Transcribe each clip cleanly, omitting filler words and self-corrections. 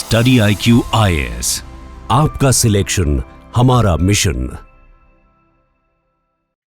Study IQ IAS, आपका selection हमारा mission.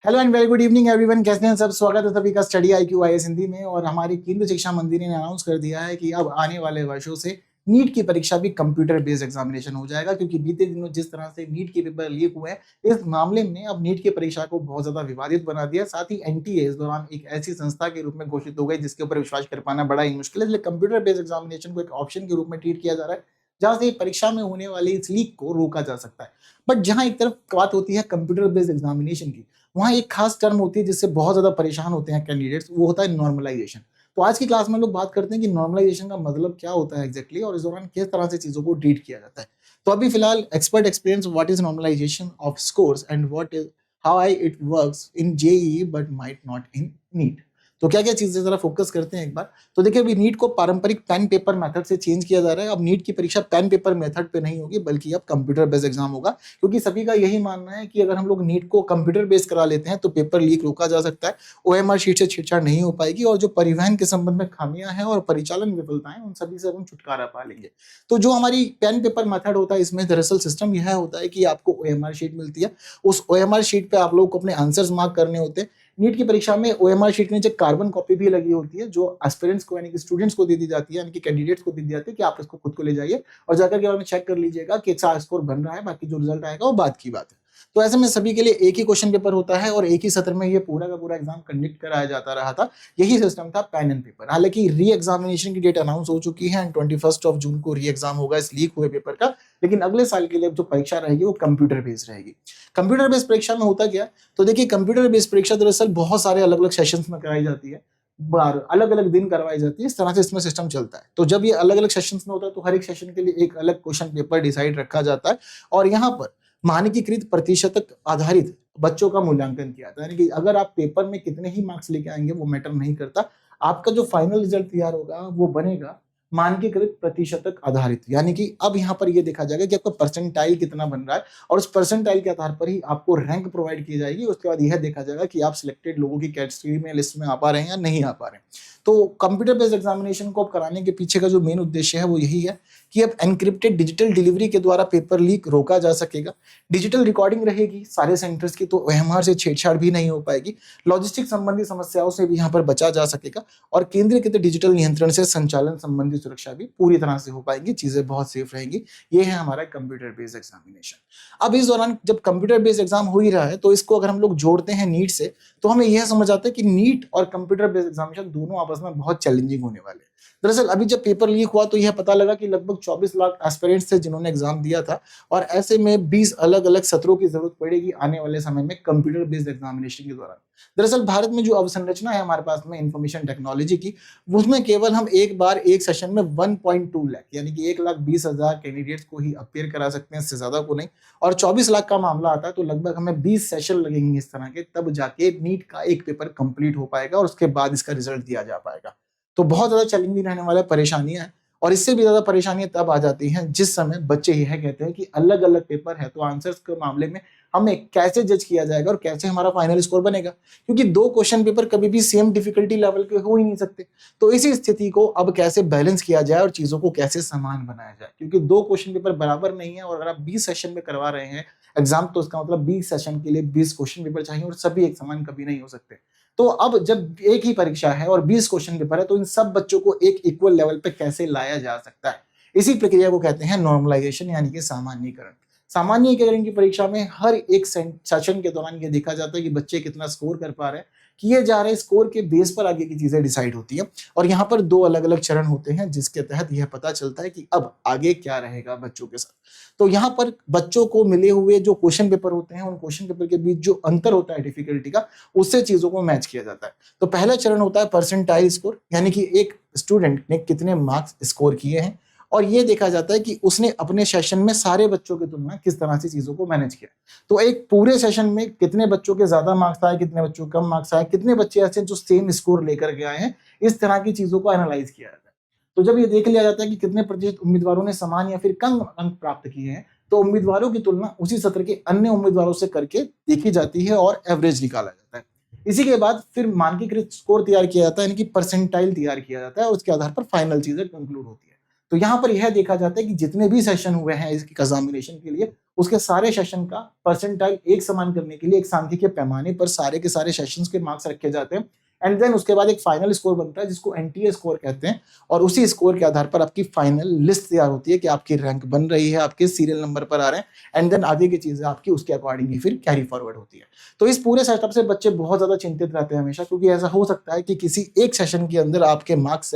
Hello and very good evening everyone, कैसे हैं सब। स्वागत है सभी का स्टडी IQ IAS हिंदी में। और हमारी केंद्रीय शिक्षा मंत्री ने अनाउंस कर दिया है कि अब आने वाले वर्षों से नीट की परीक्षा भी कंप्यूटर बेस्ड एग्जामिनेशन हो जाएगा, क्योंकि बीते दिनों जिस तरह से नीट के पेपर लीक हुए हैं, इस मामले में अब नीट की परीक्षा को बहुत ज्यादा विवादित बना दिया। साथ ही एनटीए इस दौरान एक ऐसी संस्था के रूप में घोषित हो गई जिसके ऊपर विश्वास कर पाना बड़ा ही मुश्किल है। इसलिए कंप्यूटर बेस्ड एग्जामिनेशन को एक ऑप्शन के रूप में ट्रीट किया जा रहा है, जहां से परीक्षा में होने वाली इस लीक को रोका जा सकता है। बट जहां एक तरफ बात होती है कंप्यूटर बेस्ड एग्जामिनेशन की, वहाँ एक खास टर्म होती है जिससे बहुत ज्यादा परेशान होते हैं कैंडिडेट्स, वो होता है नॉर्मलाइजेशन। तो आज की क्लास में लोग बात करते हैं कि नॉर्मलाइजेशन का मतलब क्या होता है एग्जैक्टली, और इस दौरान किस तरह से चीजों को ट्रीट किया जाता है। तो अभी फिलहाल expert experience what is normalization of scores and what is how I it works in JEE but might not in NEET. तो क्या क्या चीजें जरा फोकस करते हैं एक बार। तो देखिए, अभी नीट को पारंपरिक पेन पेपर मेथड से चेंज किया जा रहा है। अब नीट की परीक्षा पेन पेपर मेथड पे नहीं होगी, बल्कि अब कंप्यूटर बेस्ड एग्जाम होगा, क्योंकि सभी का यही मानना है कि अगर हम लोग नीट को कंप्यूटर बेस्ड करा लेते हैं तो पेपर लीक रोका जा सकता है, ओएमआर शीट से छेड़छाड़ नहीं हो पाएगी, और जो परिवहन के संबंध में खामियां हैं और परिचालन विफलताएं, उन सभी से हम छुटकारा पा लेंगे। तो जो हमारी पेन पेपर मेथड होता है, इसमें दरअसल सिस्टम यह होता है कि आपको ओएमआर शीट मिलती है, उस ओएमआर शीट पे आप लोग को अपने आंसर्स मार्क करने होते हैं। नीट की परीक्षा में ओएमआर शीट के नीचे कार्बन कॉपी भी लगी होती है, जो एस्पिरेंट्स को यानी कि स्टूडेंट्स को दे दी जाती है, यानी कि कैंडिडेट्स को दे दी जाती है कि आप इसको खुद को ले जाइए और जाकर के बाद में चेक कर लीजिएगा कि अच्छा स्कोर बन रहा है, बाकी जो रिजल्ट आएगा वो बात की बात है। तो ऐसे में सभी के लिए एक ही क्वेश्चन पेपर होता है और एक ही सत्र में ये पूरा का पूरा एग्जाम कंडक्ट कराया जाता रहा था। यही सिस्टम था पेन एंड पेपर। हालांकि री एग्जामिनेशन की डेट अनाउंस हो चुकी है एंड 21 जून को री एग्जाम होगा इस लीक हुए पेपर का। लेकिन अगले साल के लिए जो परीक्षा रहेगी वो कंप्यूटर बेस्ड रहेगी। कंप्यूटर बेस्ड परीक्षा में होता क्या, तो देखिए, कंप्यूटर बेस्ड परीक्षा दरअसल बहुत सारे अलग अलग सेशंस में कराई जाती है, बार अलग अलग दिन करवाई जाती है। इस तरह से इसमें सिस्टम चलता है। तो जब ये अलग अलग सेशंस में होता है तो हर एक सेशन के लिए एक अलग क्वेश्चन पेपर डिसाइड रखा जाता है, और यहाँ पर मानकीकृत प्रतिशत आधारित बच्चों का मूल्यांकन किया जाता है। यानी कि अगर आप पेपर में कितने ही मार्क्स लेके आएंगे वो मैटर नहीं करता, आपका जो फाइनल रिजल्ट तैयार होगा वो बनेगा मानकीकृत प्रतिशतक आधारित। यानी कि अब यहाँ पर ये देखा जाएगा कि आपका परसेंटाइल कितना बन रहा है, और उस परसेंटाइल के आधार पर ही आपको रैंक प्रोवाइड की जाएगी। उसके बाद यह देखा जाएगा कि आप सिलेक्टेड लोगों की कैटेगरी में लिस्ट में आ पा रहे हैं या नहीं आ पा रहे हैं। तो कंप्यूटर बेस्ड एग्जामिनेशन को अब कराने के पीछे का जो मेन उद्देश्य है वो यही है कि अब एनक्रिप्टेड डिजिटल डिलीवरी के द्वारा पेपर लीक रोका जा सकेगा। डिजिटल रिकॉर्डिंग रहेगी सारे सेंटर्स की, तो ओएमआर से छेड़छाड़ भी नहीं हो पाएगी। लॉजिस्टिक संबंधी समस्याओं से भी यहाँ पर बचा जा सकेगा, और केंद्रीकृत डिजिटल नियंत्रण से संचालन संबंधी सुरक्षा भी पूरी तरह से हो पाएगी। चीजें बहुत सेफ रहेंगी। ये है हमारा कंप्यूटर बेस्ड एग्जामिनेशन। अब इस दौरान जब कंप्यूटर बेस्ड एग्जाम हो ही रहा है, तो इसको अगर हम लोग जोड़ते हैं नीट से, तो हमें यह समझ आता है कि नीट और कंप्यूटर बेस्ड एग्जामिनेशन दोनों आपस में बहुत चैलेंजिंग होने वाले हैं। दरअसल अभी जब पेपर लीक हुआ तो यह पता लगा कि लगभग 24 लाख एस्पिरेंट्स थे जिन्होंने एग्जाम दिया था, और ऐसे में 20 अलग अलग सत्रों की जरूरत पड़ेगी आने वाले समय में कंप्यूटर बेस्ड एग्जामिनेशन के दौरान। दरअसल भारत में जो अवसंरचना है हमारे पास में इंफॉर्मेशन टेक्नोलॉजी की, उसमें केवल हम एक बार एक सेशन में 1.2 लाख यानी कि 1,20,000 कैंडिडेट्स को ही अपेयर करा सकते हैं, इससे ज्यादा को नहीं। और 24 लाख का मामला आता है तो लगभग हमें 20 सेशन लगेंगे इस तरह के, तब जाके नीट का एक पेपर कंप्लीट हो पाएगा और उसके बाद इसका रिजल्ट दिया जा पाएगा। तो बहुत ज्यादा चैलेंजिंग रहने वाला परेशानियां हैं, और इससे भी ज्यादा परेशानियां तब आ जाती हैं जिस समय बच्चे यह कहते हैं कि अलग अलग पेपर है, तो आंसर्स के मामले में हमें कैसे जज किया जाएगा और कैसे हमारा फाइनल स्कोर बनेगा, क्योंकि दो क्वेश्चन पेपर कभी भी सेम डिफिकल्टी लेवल के हो ही नहीं सकते। तो इसी स्थिति को अब कैसे बैलेंस किया जाए और चीजों को कैसे समान बनाया जाए, क्योंकि दो क्वेश्चन पेपर बराबर नहीं है, और अगर आप 20 सेशन में करवा रहे हैं एग्जाम, तो इसका मतलब 20 सेशन के लिए 20 क्वेश्चन पेपर चाहिए, और सभी एक समान कभी नहीं हो सकते। तो अब जब एक ही परीक्षा है और 20 क्वेश्चन पेपर है, तो इन सब बच्चों को एक इक्वल लेवल पे कैसे लाया जा सकता है, इसी प्रक्रिया को कहते हैं नॉर्मलाइजेशन, यानी कि सामान्यीकरण। सामान्यीकरण की परीक्षा में हर एक सेशन के दौरान ये देखा जाता है कि बच्चे कितना स्कोर कर पा रहे हैं, किए जा रहे स्कोर के बेस पर आगे की चीजें डिसाइड होती है। और यहाँ पर दो अलग अलग चरण होते हैं जिसके तहत यह पता चलता है कि अब आगे क्या रहेगा बच्चों के साथ। तो यहाँ पर बच्चों को मिले हुए जो क्वेश्चन पेपर होते हैं, उन क्वेश्चन पेपर के बीच जो अंतर होता है डिफिकल्टी का, उससे चीजों को मैच किया जाता है। तो पहला चरण होता है परसेंटाइल स्कोर, यानी कि एक स्टूडेंट ने कितने मार्क्स स्कोर किए हैं, और ये देखा जाता है कि उसने अपने सेशन में सारे बच्चों की तुलना किस तरह से चीजों को मैनेज किया। तो एक पूरे सेशन में कितने बच्चों के ज्यादा मार्क्स आए, कितने बच्चों के कम मार्क्स आए, कितने बच्चे ऐसे जो सेम स्कोर लेकर के आए हैं, इस तरह की चीजों को एनालाइज किया जाता है। तो जब ये देख लिया जाता है कि कितने प्रतिशत उम्मीदवारों ने समान या फिर कम अंक प्राप्त किए हैं, तो उम्मीदवारों की तुलना उसी सत्र के अन्य उम्मीदवारों से करके देखी जाती है और एवरेज निकाला जाता है। इसी के बाद फिर मानकीकृत स्कोर तैयार किया जाता है, यानी कि परसेंटाइल तैयार किया जाता है, और उसके आधार पर फाइनल चीजें कंक्लूड होती है। तो यहाँ पर यह देखा जाता है कि जितने भी सेशन हुए हैं इस एग्जामिनेशन के लिए, उसके सारे सेशन का परसेंटाइल एक समान करने के लिए एक सांख्यिकीय पैमाने पर सारे के सारे सेशंस के मार्क्स रखे जाते हैं एंड देन उसके बाद एक फाइनल स्कोर बनता है जिसको एनटीए स्कोर कहते हैं और उसी स्कोर के आधार पर आपकी फाइनल लिस्ट तैयार होती है कि आपकी रैंक बन रही है, आपके सीरियल नंबर पर आ रहे हैं एंड देन आगे की चीजें आपकी उसके अकॉर्डिंग ही फिर कैरी फॉरवर्ड होती है। तो इस पूरे सेटअप से बच्चे बहुत ज्यादा चिंतित रहते हैं हमेशा, क्योंकि ऐसा हो सकता है कि किसी एक सेशन के अंदर आपके मार्क्स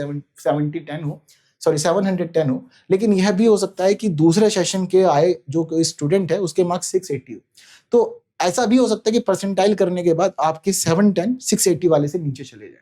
710 हो, लेकिन यह भी हो सकता है कि दूसरे सेशन के आए जो कोई स्टूडेंट है उसके मार्क्स 680 हो। तो ऐसा भी हो सकता है कि परसेंटाइल करने के बाद आपके 710 680 वाले से नीचे चले जाए,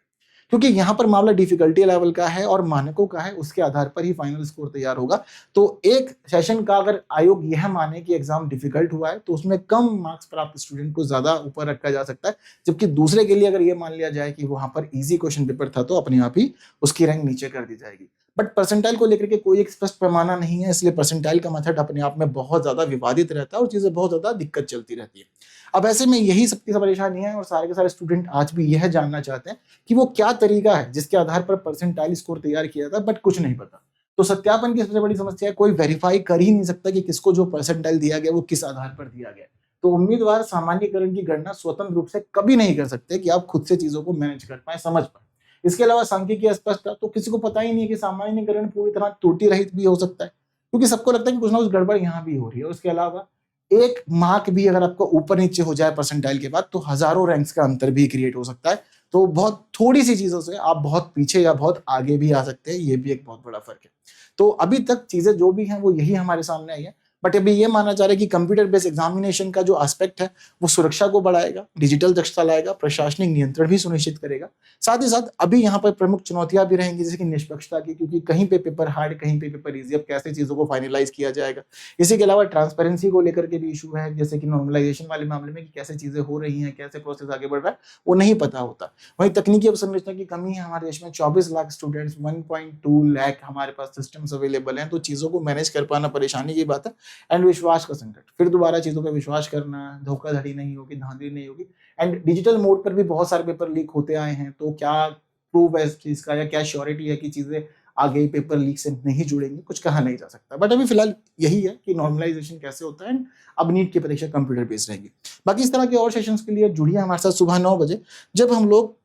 क्योंकि यहाँ पर मामला डिफिकल्टी लेवल का है और मानकों का है, उसके आधार पर ही फाइनल स्कोर तैयार होगा। तो एक सेशन का अगर आयोग यह माने कि एग्जाम डिफिकल्ट हुआ है तो उसमें कम मार्क्स प्राप्त स्टूडेंट को ज्यादा ऊपर रखा जा सकता है, जबकि दूसरे के लिए अगर यह मान लिया जाए कि वहां पर इजी क्वेश्चन पेपर था तो अपने आप ही उसकी रैंक नीचे कर दी जाएगी। बट परसेंटाइल को लेकर के कोई एक स्पष्ट पैमाना नहीं है, इसलिए परसेंटाइल का मेथड अपने आप में बहुत ज्यादा विवादित रहता है और चीजें बहुत ज्यादा दिक्कत चलती रहती है। अब ऐसे में यही सबकी सब परेशानी है और सारे के सारे स्टूडेंट आज भी यह जानना चाहते हैं कि वो क्या तरीका है जिसके आधार पर परसेंटाइल स्कोर तैयार किया था, बट कुछ नहीं पता। तो सत्यापन की सबसे बड़ी समस्या है कोई वेरीफाई कर ही नहीं सकता कि किसको जो परसेंटाइल दिया गया वो किस आधार पर दिया गया। तो उम्मीदवार सामान्यीकरण की गणना स्वतंत्र रूप से कभी नहीं कर सकते कि आप खुद से चीजों को मैनेज कर पाए, समझ पाए। इसके अलावा सांख्यिकी अस्पष्टता, तो किसी को पता ही नहीं है कि सामान्यीकरण पूरी तरह त्रुटि रहित भी हो सकता है, क्योंकि सबको लगता है कि कुछ ना कुछ गड़बड़ यहाँ भी हो रही है। उसके अलावा एक मार्क भी अगर आपको ऊपर नीचे हो जाए परसेंटाइल के बाद तो हजारों रैंक्स का अंतर भी क्रिएट हो सकता है। तो बहुत थोड़ी सी चीजों से आप बहुत पीछे या बहुत आगे भी आ सकते हैं, ये भी एक बहुत बड़ा फर्क है। तो अभी तक चीजें जो भी हैं वो यही हमारे सामने आई है, बट अभी ये माना जा रहा है कि कंप्यूटर बेस्ड एग्जामिनेशन का जो एस्पेक्ट है वो सुरक्षा को बढ़ाएगा, डिजिटल दक्षता लाएगा, प्रशासनिक नियंत्रण भी सुनिश्चित करेगा। साथ ही साथ अभी यहाँ पर प्रमुख चुनौतियां भी रहेंगी जैसे कि निष्पक्षता की, क्योंकि कहीं पे पेपर हार्ड कहीं पे पेपर इजी, अब कैसे चीजों को फाइनलाइज किया जाएगा। इसी के अलावा ट्रांसपेरेंसी को लेकर के भी इशू है, जैसे कि नॉर्मलाइजेशन वाले मामले में कि कैसे चीजें हो रही हैं, कैसे प्रोसेस आगे बढ़ रहा है वो नहीं पता होता। वहीं तकनीकी अवसंरचना की कमी है हमारे देश में, 24 लाख स्टूडेंट्स, 1.2 लाख हमारे पास सिस्टम्स अवेलेबल हैं, तो चीजों को मैनेज कर पाना परेशानी की बात है। एंड विश्वास का संकट, फिर दोबारा चीजों पे विश्वास करना, धोखाधड़ी नहीं होगी, धांधली नहीं होगी। एंड डिजिटल मोड पर भी बहुत सारे पेपर लीक होते आए हैं, तो क्या प्रूफ है इस चीज का या क्या श्योरिटी है कि चीजें आगे पेपर लीक से नहीं जुड़ेंगी, कुछ कहा नहीं जा सकता। बट अभी फिलहाल यही है कि नॉर्मलाइजेशन कैसे होता है। एंड अब नीट की परीक्षा कंप्यूटर बेस्ड रहेगी। बाकी इस तरह के और सेशंस के लिए जुड़िए हमारे साथ सुबह 9 बजे, जब हम लोग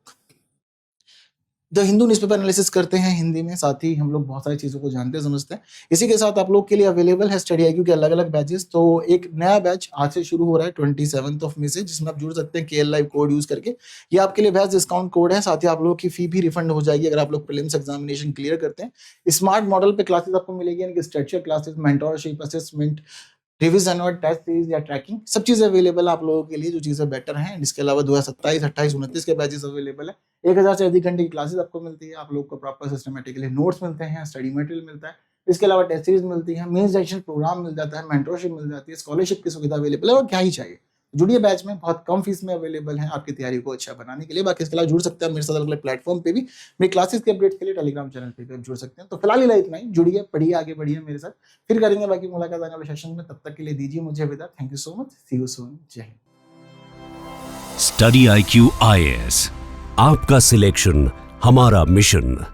द हिंदू न्यूज़पेपर एनालिसिस करते हैं हिंदी में। साथ ही हम लोग बहुत सारी चीज़ों को जानते समझते हैं। इसी के साथ आप लोग के लिए अवेलेबल है स्टडी आईक्यू के अलग अलग बैचेस। तो एक नया बैच आज से शुरू हो रहा है 27 मई से, जिसमें आप जुड़ सकते हैं KL लाइव कोड यूज करके। ये आपके लिए बैच डिस्काउंट कोड है। साथ ही आप लोगों की फी भी रिफंड हो जाएगी अगर आप लोग प्रीलिम्स एग्जामिनेशन क्लियर करते हैं। स्मार्ट मॉडल पे क्लासेस आपको मिलेगी, यानी कि structure classes, mentorship, assessment, revision और टेस्ट सीरीज या ट्रैकिंग, सब चीजें अवेलेबल है आप लोगों के लिए जो चीजें बेटर हैं। इसके अलावा 2027, 28, 29 के बैचेस अवेलेबल है। 1000 से अधिक घंटे की क्लासेस आपको मिलती है। आप लोग को प्रॉपर सिस्टमेटिकली नोट्स मिलते हैं, स्टडी मटेरियल मिलता है। इसके अलावा टेस्ट सीरीज मिलती है, मेंस डायरेक्शन प्रोग्राम मिल जाता है, मेंटरशिप मिल जाती है, स्कॉलरशिप की सुविधा अवेलेबल है। और क्या ही चाहिए, जुड़िए बैच में, बहुत कम फीस में अवेलेबल है आपकी तैयारी को अच्छा बनाने के लिए। बाकी इसके अलावा जुड़ सकते हैं मेरे साथ अलग अलग प्लेटफॉर्म पे भी। मेरी क्लासेस के अपडेट्स के लिए टेलीग्राम चैनल पे भी जुड़ सकते हैं। तो फिलहाल इतना ही, जुड़िए, पढ़िए, आगे बढ़िए मेरे साथ। फिर करेंगे बाकी मुलाकात आने वाले सेशन में। तब तक के लिए दीजिए मुझे विदा। Thank you so much, see you soon, जय हिंद। स्टडी IQ IAS, आपका सिलेक्शन हमारा मिशन।